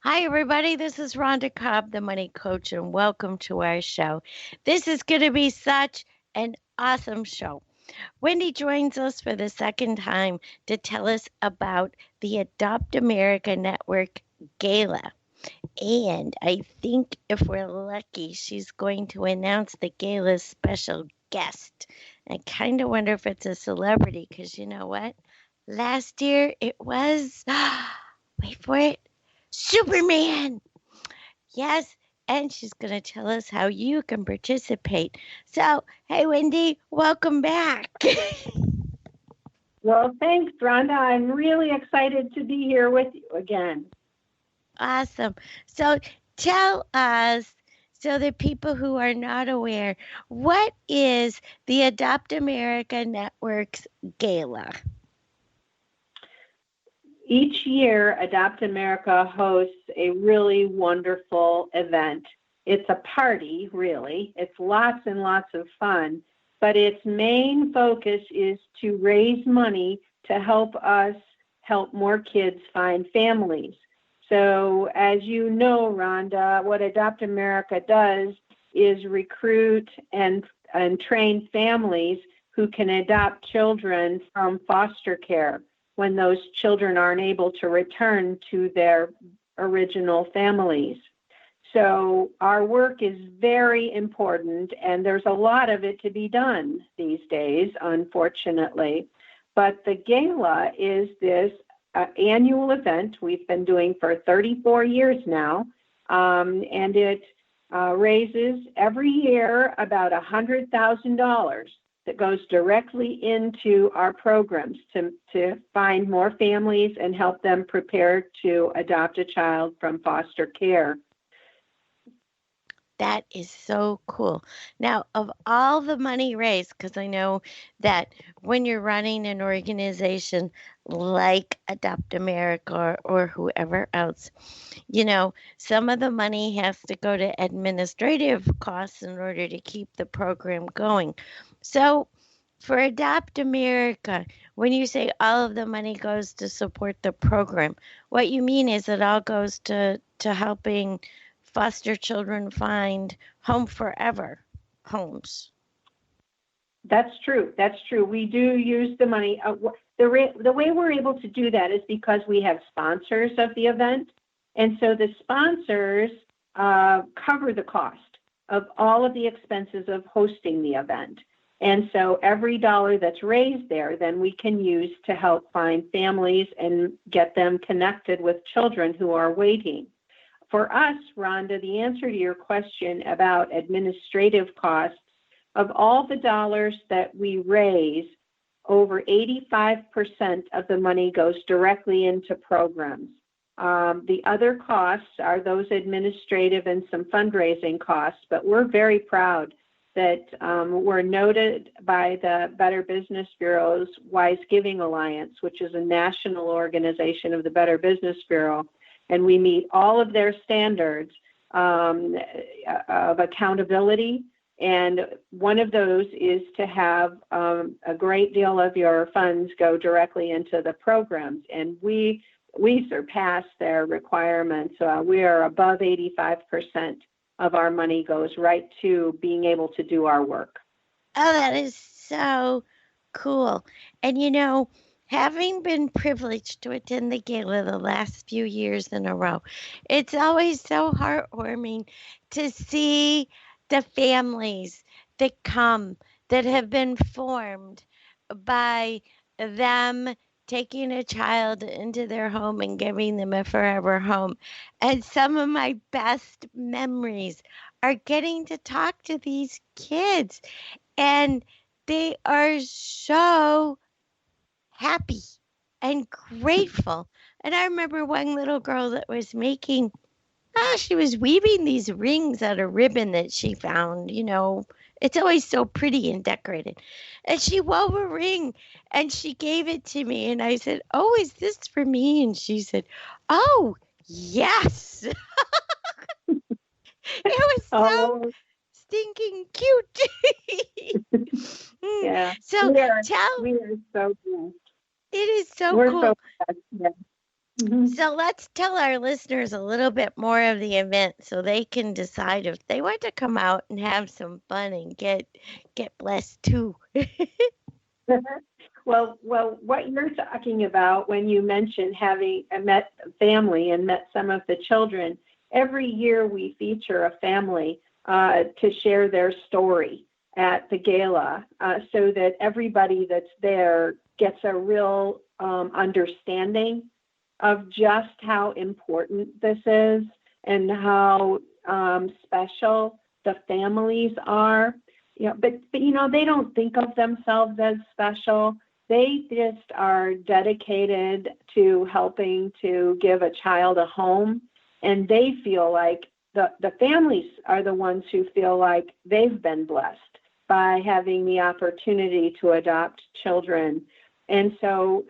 Hi, everybody. This is Rhonda Cobb, the Money Coach, and welcome to our show. This is going to be such an awesome show. Wendy joins us for the second time to tell us about the Adopt America Network Gala. And I think if we're lucky, she's going to announce the gala's special guest. I kind of wonder if it's a celebrity because you know what? Last year it was, wait for it, Superman. Yes, and she's going to tell us how you can participate. So, hey, Wendy, welcome back. Well, thanks, Rhonda. I'm really excited to be here with you again. Awesome. So, tell us, so the people who are not aware, what is the Adopt America Network's gala? Each year, Adopt America hosts a really wonderful event. It's a party, really. It's lots and lots of fun, but its main focus is to raise money to help us help more kids find families. So, as you know, Rhonda, what Adopt America does is recruit and train families who can adopt children from foster care when those children aren't able to return to their original families. So our work is very important, and there's a lot of it to be done these days, unfortunately. But the gala is this annual event we've been doing for 34 years now, and it raises every year about $100,000 that goes directly into our programs to find more families and help them prepare to adopt a child from foster care. That is so cool. Now, of all the money raised, because I know that when you're running an organization like Adopt America or whoever else, some of the money has to go to administrative costs in order to keep the program going. So, for Adopt America, when you say all of the money goes to support the program, what you mean is it all goes to helping foster children find home forever homes. That's true. That's true. We do use the money. The way we're able to do that is because we have sponsors of the event. And so the sponsors cover the cost of all of the expenses of hosting the event. And so every dollar that's raised there, then we can use to help find families and get them connected with children who are waiting. For us, Rhonda, the answer to your question about administrative costs, of all the dollars that we raise, over 85% of the money goes directly into programs. The other costs are those administrative and some fundraising costs, but we're very proud that we're noted by the Better Business Bureau's Wise Giving Alliance, which is a national organization of the Better Business Bureau, and we meet all of their standards of accountability. And one of those is to have a great deal of your funds go directly into the programs. And we surpass their requirements. We are above 85% of our money goes right to being able to do our work. Oh, that is so cool. And having been privileged to attend the gala the last few years in a row, it's always so heartwarming to see the families that come that have been formed by them taking a child into their home and giving them a forever home. And some of my best memories are getting to talk to these kids, and they are so happy and grateful. And I remember one little girl that was she was weaving these rings out of ribbon that she found. It's always so pretty and decorated. And she wove a ring and she gave it to me. And I said, "Oh, is this for me?" And she said, "Oh, yes." It was so Oh, stinking cute. yeah. So tell, We are so blessed. it is so We're so cool. blessed. Yeah. Mhm. So let's tell our listeners a little bit more of the event so they can decide if they want to come out and have some fun and get blessed too. Well, what you're talking about when you mentioned having met family and met some of the children, every year we feature a family to share their story at the gala so that everybody that's there gets a real understanding of just how important this is and how special the families are. But they don't think of themselves as special. They just are dedicated to helping to give a child a home, and they feel like the families are the ones who feel like they've been blessed by having the opportunity to adopt children. And so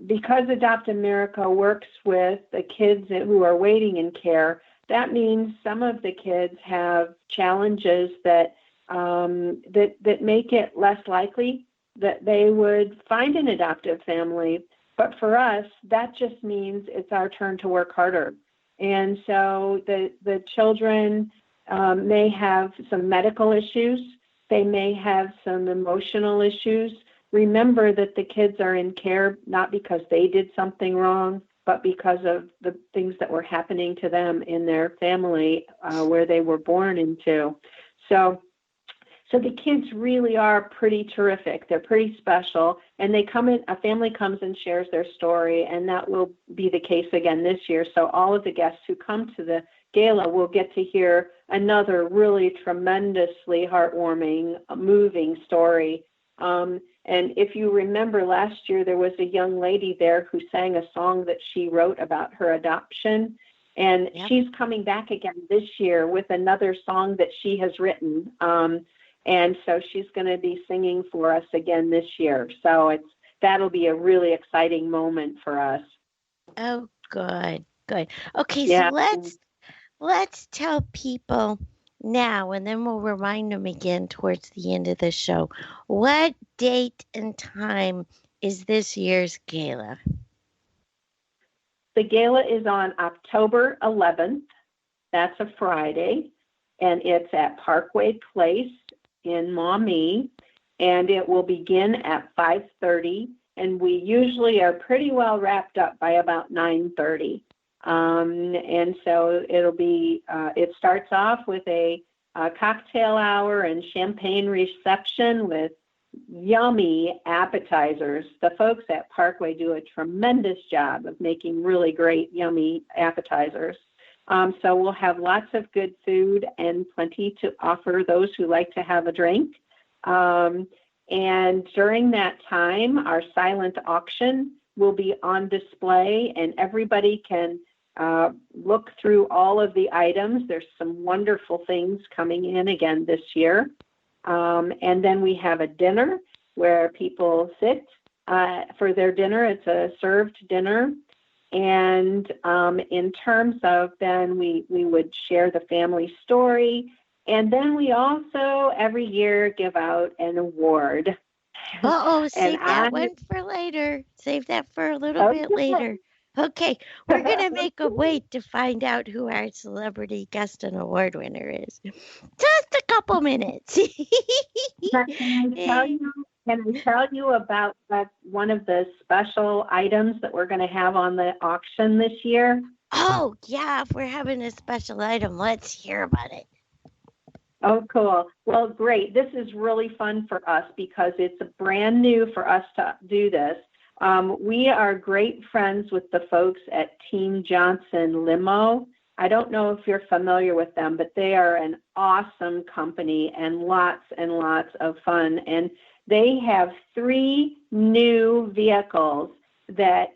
because Adopt America works with the kids who are waiting in care, that means some of the kids have challenges that make it less likely that they would find an adoptive family. But for us, that just means it's our turn to work harder. And so the children may have some medical issues. They may have some emotional issues. Remember that the kids are in care not because they did something wrong, but because of the things that were happening to them in their family where they were born into. So the kids really are pretty terrific. They're pretty special, and they come in. A family comes and shares their story, and that will be the case again this year. So all of the guests who come to the gala will get to hear another really tremendously heartwarming, moving story. And if you remember last year, there was a young lady there who sang a song that she wrote about her adoption. And Yep. she's coming back again this year with another song that she has written. And so she's going to be singing for us again this year. So that'll be a really exciting moment for us. Oh, good, good. Okay, so Yeah. let's tell people now, and then we'll remind them again towards the end of the show. What date and time is this year's gala? The gala is on October 11th. That's a Friday. And it's at Parkway Place in Maumee. And it will begin at 5:30. And we usually are pretty well wrapped up by about 9:30. And so it starts off with a cocktail hour and champagne reception with yummy appetizers. The folks at Parkway do a tremendous job of making really great, yummy appetizers. So we'll have lots of good food and plenty to offer those who like to have a drink. And during that time, our silent auction will be on display, and everybody can look through all of the items. There's some wonderful things coming in again this year. And then we have a dinner where people sit for their dinner. It's a served dinner. And in terms of then we would share the family story. And then we also every year give out an award. Uh-oh, And save that one for later. Save that for a little bit later. Okay, we're going to make a wait to find out who our celebrity guest and award winner is. Just a couple minutes. Can I tell you about one of the special items that we're going to have on the auction this year? Oh, yeah, if we're having a special item, let's hear about it. Oh, cool. Well, great. This is really fun for us because it's brand new for us to do this. We are great friends with the folks at Team Johnson Limo. I don't know if you're familiar with them, but they are an awesome company and lots of fun. And they have 3 new vehicles that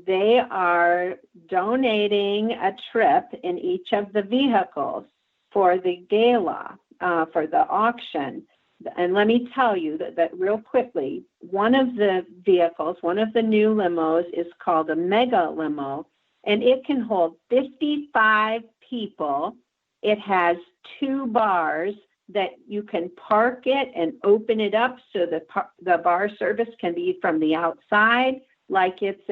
they are donating a trip in each of the vehicles for the gala, for the auction. And let me tell you that real quickly, one of the vehicles, one of the new limos is called a mega limo, and it can hold 55 people. It has 2 bars that you can park it and open it up so the bar service can be from the outside, like it's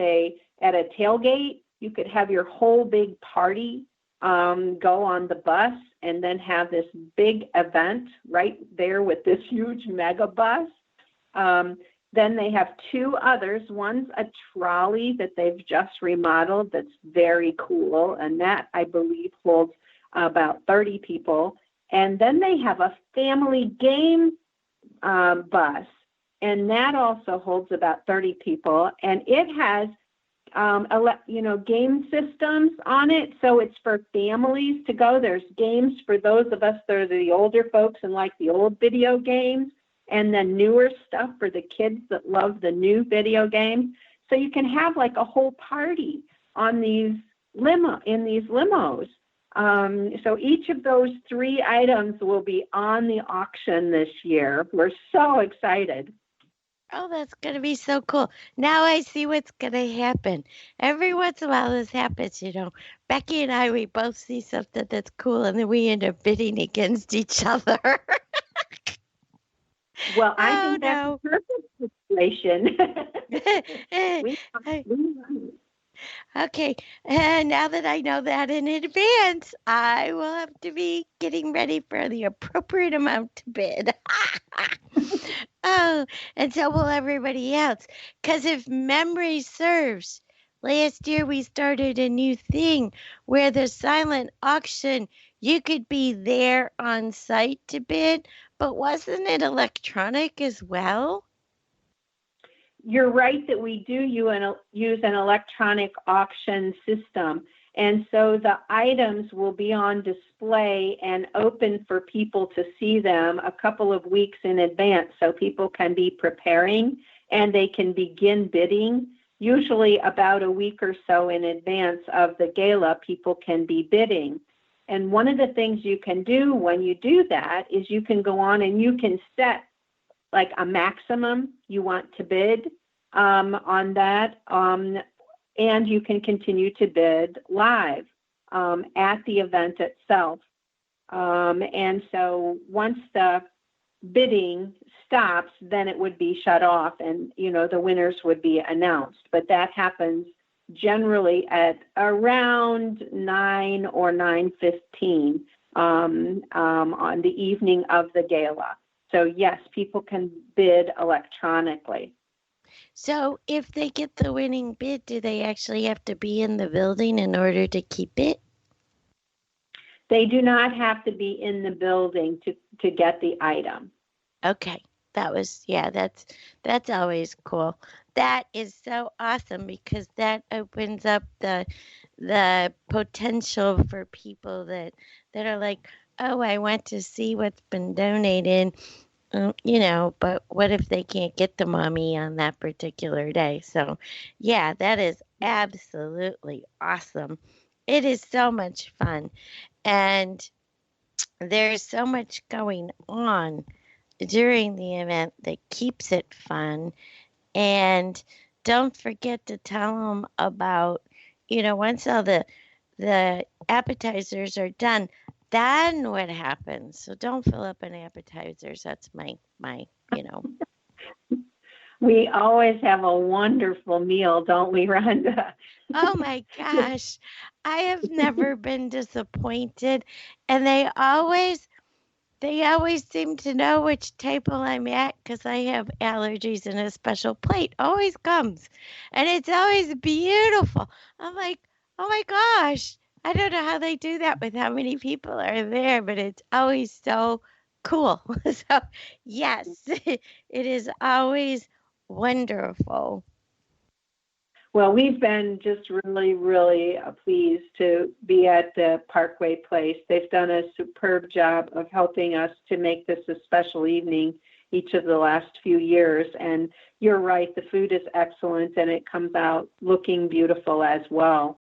at a tailgate. You could have your whole big party go on the bus and then have this big event right there with this huge mega bus. Then they have two others. One's a trolley that they've just remodeled that's very cool, and that, I believe, holds about 30 people. And then they have a family game bus, and that also holds about 30 people. And it has, game systems on it, so it's for families to go. There's games for those of us that are the older folks and like the old video games, and then newer stuff for the kids that love the new video games. So you can have like a whole party on these limos. So each of those three items will be on the auction this year. We're so excited. Oh, that's going to be so cool. Now I see what's going to happen. Every once in a while this happens, Becky and I, we both see something that's cool, and then we end up bidding against each other. Well, I think that's a perfect situation. Okay, and now that I know that in advance, I will have to be getting ready for the appropriate amount to bid. Oh, and so will everybody else. Because if memory serves, last year we started a new thing where the silent auction, you could be there on site to bid, but wasn't it electronic as well? You're right that we do use an electronic auction system. And so the items will be on display and open for people to see them a couple of weeks in advance, so people can be preparing and they can begin bidding. Usually about a week or so in advance of the gala, people can be bidding. And one of the things you can do when you do that is you can go on and you can set like a maximum you want to bid on that. And you can continue to bid live at the event itself. And so once the bidding stops, then it would be shut off and, the winners would be announced. But that happens generally at around 9 or 9:15 on the evening of the gala. So yes, people can bid electronically. So if they get the winning bid, do they actually have to be in the building in order to keep it? They do not have to be in the building to get the item. Okay. That's always cool. That is so awesome because that opens up the potential for people that are like, oh, I want to see what's been donated. But what if they can't get the mommy on that particular day? So, yeah, that is absolutely awesome. It is so much fun. And there's so much going on during the event that keeps it fun. And don't forget to tell them about, once all the appetizers are done, then what happens? So don't fill up on appetizers. That's my. We always have a wonderful meal, don't we, Rhonda? Oh my gosh. I have never been disappointed. And they always seem to know which table I'm at because I have allergies and a special plate always comes. And it's always beautiful. I'm like, oh my gosh. I don't know how they do that with how many people are there, but it's always so cool. So, yes, it is always wonderful. Well, we've been just really, really pleased to be at the Parkway Place. They've done a superb job of helping us to make this a special evening each of the last few years. And you're right, the food is excellent and it comes out looking beautiful as well.